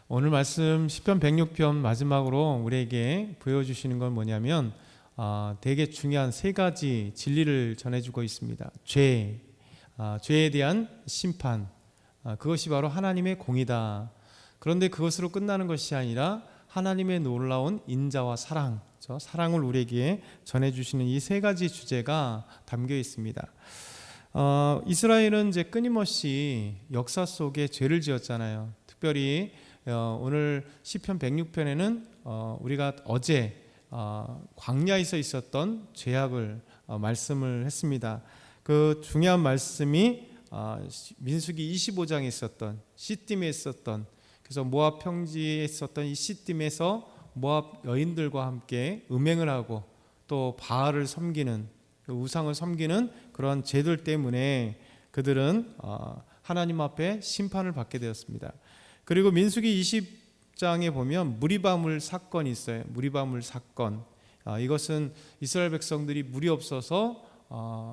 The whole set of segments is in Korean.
오늘 말씀 시편 106편 마지막으로 우리에게 보여주시는 건 뭐냐면 되게 중요한 세 가지 진리를 전해주고 있습니다. 죄에 대한 심판, 그것이 바로 하나님의 공이다. 그런데 그것으로 끝나는 것이 아니라 하나님의 놀라운 인자와 사랑, 사랑을 우리에게 전해주시는 이 세 가지 주제가 담겨 있습니다. 이스라엘은 이제 끊임없이 역사 속에 죄를 지었잖아요. 특별히 오늘 시편 106편에는 우리가 어제 광야에서 있었던 죄악을 말씀을 했습니다. 그 중요한 말씀이 민수기 25장에 있었던 시딤에 있었던, 그래서 모압 평지에 있었던 이 시딤에서 모압 여인들과 함께 음행을 하고 또 바알을 섬기는, 우상을 섬기는 그러한 죄들 때문에 그들은 하나님 앞에 심판을 받게 되었습니다. 그리고 민수기 20장에 보면 무리바물 사건이 있어요. 무리바물 사건. 이것은 이스라엘 백성들이 물이 없어서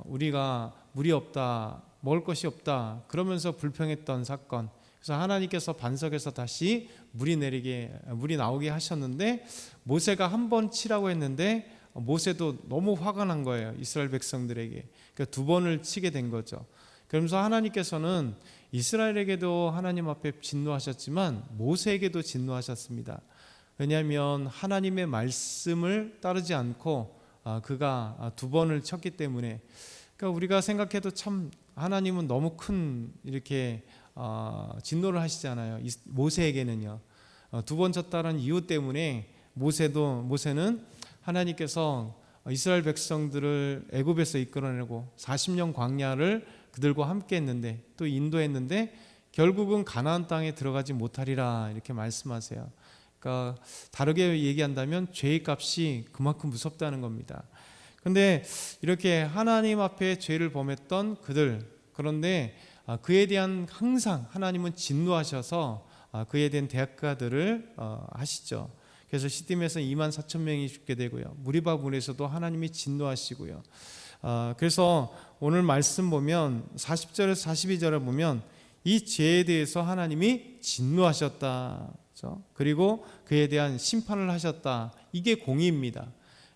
우리가 물이 없다, 먹을 것이 없다 그러면서 불평했던 사건. 그래서 하나님께서 반석에서 다시 물이 나오게 하셨는데, 모세가 한 번 치라고 했는데 모세도 너무 화가 난 거예요, 이스라엘 백성들에게. 그러니까 두 번을 치게 된 거죠. 그러면서 하나님께서는 이스라엘에게도 하나님 앞에 진노하셨지만 모세에게도 진노하셨습니다. 왜냐하면 하나님의 말씀을 따르지 않고 그가 두 번을 쳤기 때문에. 그러니까 우리가 생각해도 참 하나님은 너무 큰 이렇게 진노를 하시잖아요. 모세에게는요. 두 번 쳤다는 이유 때문에 모세는 하나님께서 이스라엘 백성들을 애굽에서 이끌어내고 40년 광야를 그들과 함께 했는데, 또 인도했는데 결국은 가나안 땅에 들어가지 못하리라 이렇게 말씀하세요. 그러니까 다르게 얘기한다면 죄의 값이 그만큼 무섭다는 겁니다. 그런데 이렇게 하나님 앞에 죄를 범했던 그들, 그런데 그에 대한 항상 하나님은 진노하셔서 그에 대한 대가들을 하시죠. 그래서 시딤에서 24,000명이 죽게 되고요, 무리바물에서도 하나님이 진노하시고요. 그래서 오늘 말씀 보면 40절에서 42절을 보면 이 죄에 대해서 하나님이 진노하셨다, 그리고 그에 대한 심판을 하셨다. 이게 공의입니다.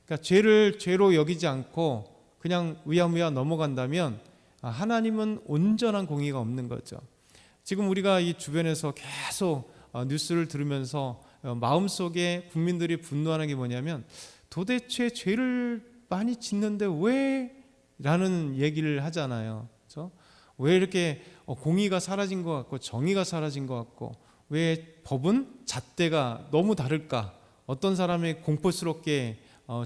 그러니까 죄를 죄로 여기지 않고 그냥 우야무야 넘어간다면 하나님은 온전한 공의가 없는 거죠. 지금 우리가 이 주변에서 계속 뉴스를 들으면서 마음속에 국민들이 분노하는 게 뭐냐면, 도대체 죄를 많이 짓는데 왜? 라는 얘기를 하잖아요. 그렇죠? 왜 이렇게 공의가 사라진 것 같고 정의가 사라진 것 같고, 왜 법은 잣대가 너무 다를까? 어떤 사람이 공포스럽게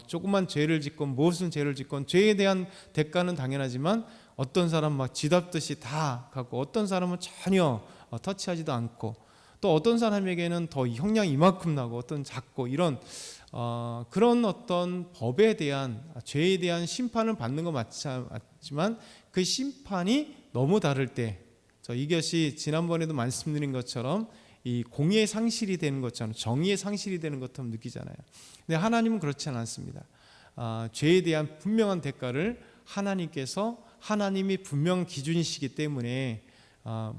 조그만 죄를 짓건 무엇은 죄를 짓건 죄에 대한 대가는 당연하지만 어떤 사람 막 쥐잡듯이 다 갖고, 어떤 사람은 전혀 터치하지도 않고, 또 어떤 사람에게는 더 형량 이만큼 나고 어떤 작고, 이런 그런 어떤 법에 대한, 죄에 대한 심판을 받는 건 맞지만 그 심판이 너무 다를 때, 이것이 지난번에도 말씀드린 것처럼 이 공의의 상실이 되는 것처럼, 정의의 상실이 되는 것처럼 느끼잖아요. 근데 하나님은 그렇지 않습니다. 죄에 대한 분명한 대가를 하나님이 분명한 기준이시기 때문에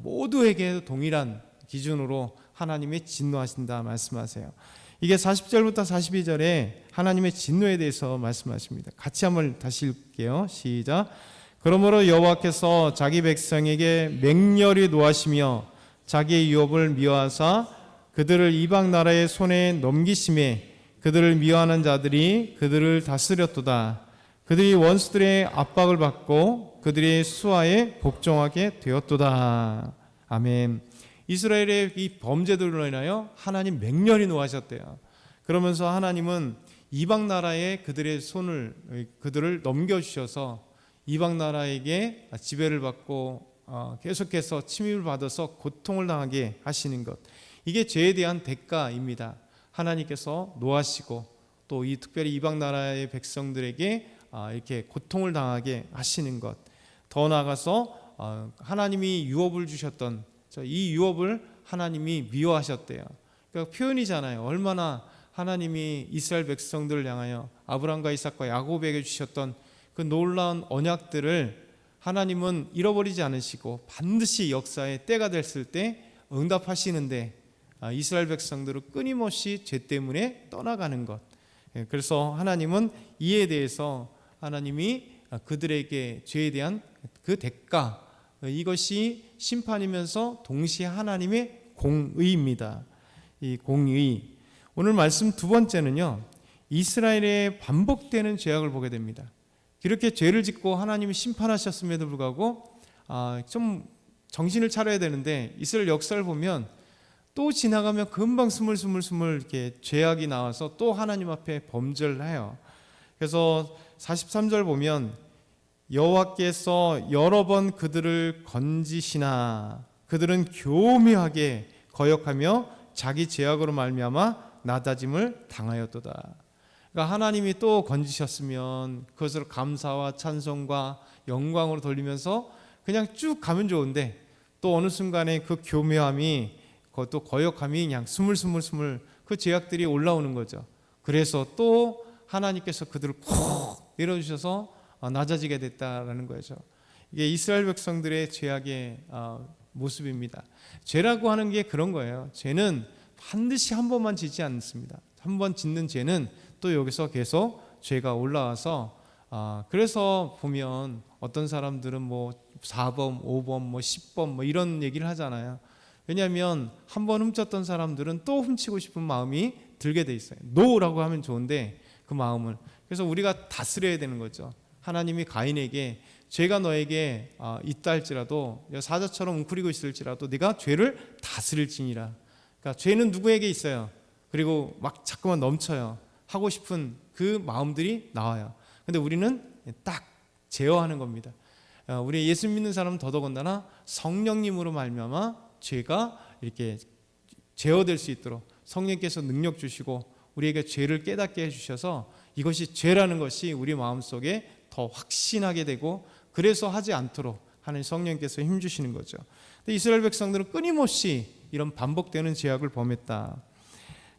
모두에게 동일한 기준으로 하나님이 진노하신다 말씀하세요. 이게 40절부터 42절에 하나님의 진노에 대해서 말씀하십니다. 같이 한번 다시 읽을게요. 시작. 그러므로 여호와께서 자기 백성에게 맹렬히 노하시며 자기의 유업을 미워하사 그들을 이방 나라의 손에 넘기심에 그들을 미워하는 자들이 그들을 다스렸도다. 그들이 원수들의 압박을 받고 그들의 수하에 복종하게 되었도다. 아멘. 이스라엘의 이 범죄들로 인하여 하나님 맹렬히 노하셨대요. 그러면서 하나님은 이방 나라에 그들을 넘겨주셔서 이방 나라에게 지배를 받고 계속해서 침입을 받아서 고통을 당하게 하시는 것, 이게 죄에 대한 대가입니다. 하나님께서 노하시고 또 이 특별히 이방 나라의 백성들에게 이렇게 고통을 당하게 하시는 것, 더 나아가서 하나님이 유업을 주셨던 이 유업을 하나님이 미워하셨대요. 그러니까 표현이잖아요. 얼마나 하나님이 이스라엘 백성들을 향하여 아브라함과 이삭과 야곱에게 주셨던 그 놀라운 언약들을 하나님은 잃어버리지 않으시고 반드시 역사의 때가 됐을 때 응답하시는데, 이스라엘 백성들을 끊임없이 죄 때문에 떠나가는 것. 그래서 하나님은 이에 대해서 하나님이 그들에게 죄에 대한 그 대가, 이것이 심판이면서 동시에 하나님의 공의입니다. 이 공의. 오늘 말씀 두 번째는요, 이스라엘의 반복되는 죄악을 보게 됩니다. 이렇게 죄를 짓고 하나님이 심판하셨음에도 불구하고 좀 정신을 차려야 되는데, 이스라엘 역사를 보면 또 지나가면 금방 스물스물 이렇게 죄악이 나와서 또 하나님 앞에 범죄를 해요. 그래서 43절 보면 여호와께서 여러 번 그들을 건지시나 그들은 교묘하게 거역하며 자기 죄악으로 말미암아 나다짐을 당하였도다. 그러니까 하나님이 또 건지셨으면 그것을 감사와 찬송과 영광으로 돌리면서 그냥 쭉 가면 좋은데, 또 어느 순간에 그 교묘함이, 그것도 거역함이 그냥 스물스물 그 죄악들이 올라오는 거죠. 그래서 또 하나님께서 그들을 콕 내려주셔서 낮아지게 됐다라는 거죠. 이게 이스라엘 백성들의 죄악의 모습입니다. 죄라고 하는 게 그런 거예요. 죄는 반드시 한 번만 짓지 않습니다. 한 번 짓는 죄는 또 여기서 계속 죄가 올라와서, 그래서 보면 어떤 사람들은 뭐 4번, 5번, 뭐 10번 뭐 이런 얘기를 하잖아요. 왜냐하면 한 번 훔쳤던 사람들은 또 훔치고 싶은 마음이 들게 돼 있어요. 노라고 하면 좋은데 그 마음을, 그래서 우리가 다스려야 되는 거죠. 하나님이 가인에게 죄가 너에게 있다 할지라도, 사자처럼 웅크리고 있을지라도 네가 죄를 다스릴지니라. 그러니까 죄는 누구에게 있어요. 그리고 막 자꾸만 넘쳐요. 하고 싶은 그 마음들이 나와요. 근데 우리는 딱 제어하는 겁니다. 우리 예수 믿는 사람은 더더군다나 성령님으로 말미암아 죄가 이렇게 제어될 수 있도록 성령께서 능력 주시고 우리에게 죄를 깨닫게 해주셔서 이것이 죄라는 것이 우리 마음속에 더 확신하게 되고, 그래서 하지 않도록 하나님 성령께서 힘주시는 거죠. 근데 이스라엘 백성들은 끊임없이 이런 반복되는 죄악을 범했다.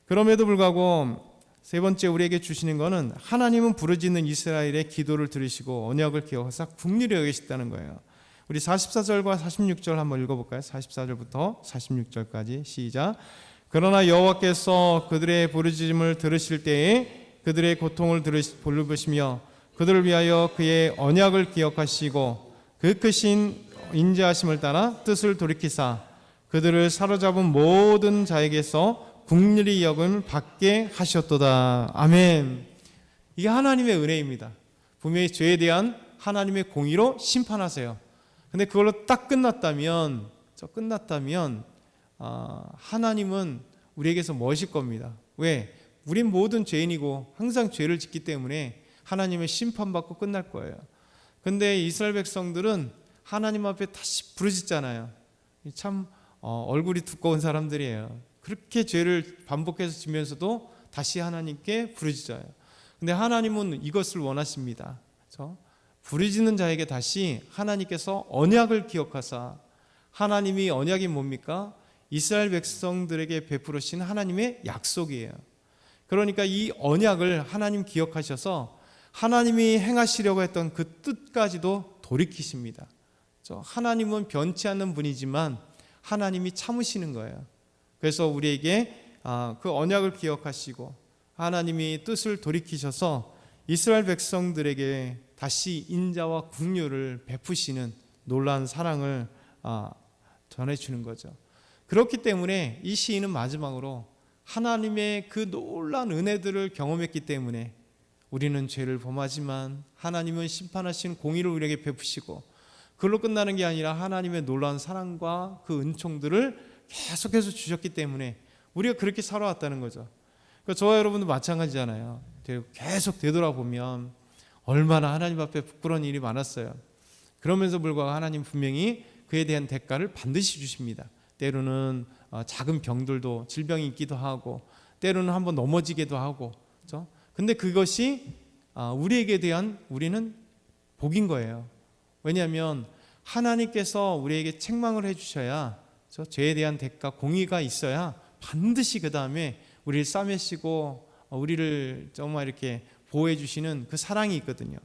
그럼에도 불구하고 세 번째 우리에게 주시는 것은, 하나님은 부르짖는 이스라엘의 기도를 들으시고 언약을 기억하사 긍휼히 여기셨다는 거예요. 우리 44절과 46절 한번 읽어볼까요? 44절부터 46절까지 시작. 그러나 여호와께서 그들의 부르짖음을 들으실 때에 그들의 고통을 돌보시며 그들을 위하여 그의 언약을 기억하시고 그 크신 인자하심을 따라 뜻을 돌이키사 그들을 사로잡은 모든 자에게서 긍휼히 여김을 받게 하셨도다. 아멘. 이게 하나님의 은혜입니다. 분명히 죄에 대한 하나님의 공의로 심판하세요. 근데 그걸로 딱 끝났다면 하나님은 우리에게서 멋일 겁니다. 왜? 우린 모든 죄인이고 항상 죄를 짓기 때문에 하나님의 심판받고 끝날 거예요. 근데 이스라엘 백성들은 하나님 앞에 다시 부르짖잖아요. 참 얼굴이 두꺼운 사람들이에요. 그렇게 죄를 반복해서 지면서도 다시 하나님께 부르짖어요. 근데 하나님은 이것을 원하십니다. 그렇죠? 부르짖는 자에게 다시 하나님께서 언약을 기억하사, 하나님이 언약이 뭡니까? 이스라엘 백성들에게 베푸르신 하나님의 약속이에요. 그러니까 이 언약을 하나님 기억하셔서 하나님이 행하시려고 했던 그 뜻까지도 돌이키십니다. 하나님은 변치 않는 분이지만 하나님이 참으시는 거예요. 그래서 우리에게 그 언약을 기억하시고 하나님이 뜻을 돌이키셔서 이스라엘 백성들에게 다시 인자와 긍휼을 베푸시는 놀라운 사랑을 전해주는 거죠. 그렇기 때문에 이 시인은 마지막으로 하나님의 그 놀라운 은혜들을 경험했기 때문에 우리는 죄를 범하지만 하나님은 심판하신 공의를 우리에게 베푸시고, 그걸로 끝나는 게 아니라 하나님의 놀라운 사랑과 그 은총들을 계속해서 주셨기 때문에 우리가 그렇게 살아왔다는 거죠. 그러니까 저와 여러분도 마찬가지잖아요. 계속 되돌아보면 얼마나 하나님 앞에 부끄러운 일이 많았어요. 그러면서 불구하고 하나님 분명히 그에 대한 대가를 반드시 주십니다. 때로는 작은 병들도, 질병이 있기도 하고, 때로는 한번 넘어지기도 하고, 그렇죠? 근데 그것이 우리에게 대한, 우리는 복인 거예요. 왜냐하면 하나님께서 우리에게 책망을 해주셔야, 그렇죠? 죄에 대한 대가, 공의가 있어야 반드시 그 다음에 우리를 싸매시고 우리를 정말 이렇게 보호해 주시는 그 사랑이 있거든요.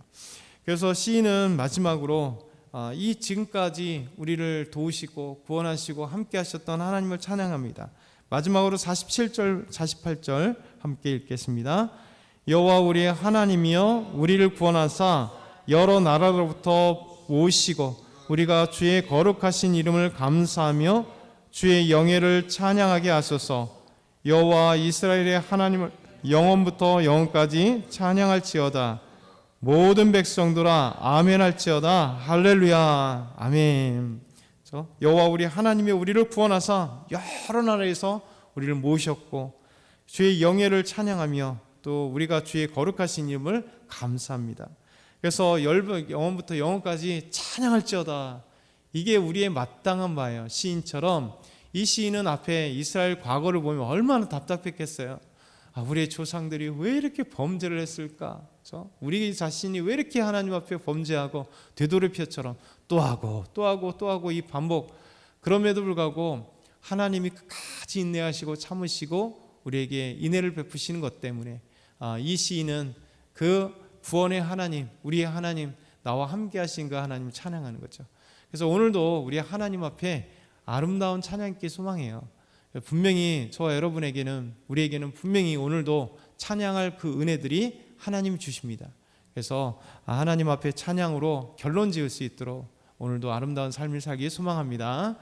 그래서 시인은 마지막으로 이 지금까지 우리를 도우시고 구원하시고 함께 하셨던 하나님을 찬양합니다. 마지막으로 47절 48절 함께 읽겠습니다. 여호와 우리의 하나님이여 우리를 구원하사 여러 나라로부터 모으시고 우리가 주의 거룩하신 이름을 감사하며 주의 영예를 찬양하게 하소서. 여호와 이스라엘의 하나님을 영원부터 영원까지 찬양할지어다. 모든 백성들아 아멘 할지어다. 할렐루야 아멘. 여호와 우리 하나님이 우리를 구원하사 여러 나라에서 우리를 모으셨고 주의 영예를 찬양하며 또 우리가 주의 거룩하신 이름을 감사합니다. 그래서 영원부터 영원까지 찬양할지어다. 이게 우리의 마땅한 바예요. 시인처럼 이 시인은 앞에 이스라엘 과거를 보면 얼마나 답답했겠어요. 우리의 조상들이 왜 이렇게 범죄를 했을까? 우리 자신이 왜 이렇게 하나님 앞에 범죄하고 되돌이표처럼 또 하고 또 하고 또 하고 이 반복. 그럼에도 불구하고 하나님이 끝까지 인내하시고 참으시고 우리에게 인애를 베푸시는 것 때문에 이 시인은 그 구원의 하나님, 우리의 하나님, 나와 함께 하신 그 하나님을 찬양하는 거죠. 그래서 오늘도 우리 하나님 앞에 아름다운 찬양께 소망해요. 분명히 저와 여러분에게는, 우리에게는 분명히 오늘도 찬양할 그 은혜들이 하나님이 주십니다. 그래서 하나님 앞에 찬양으로 결론 지을 수 있도록 오늘도 아름다운 삶을 살기 소망합니다.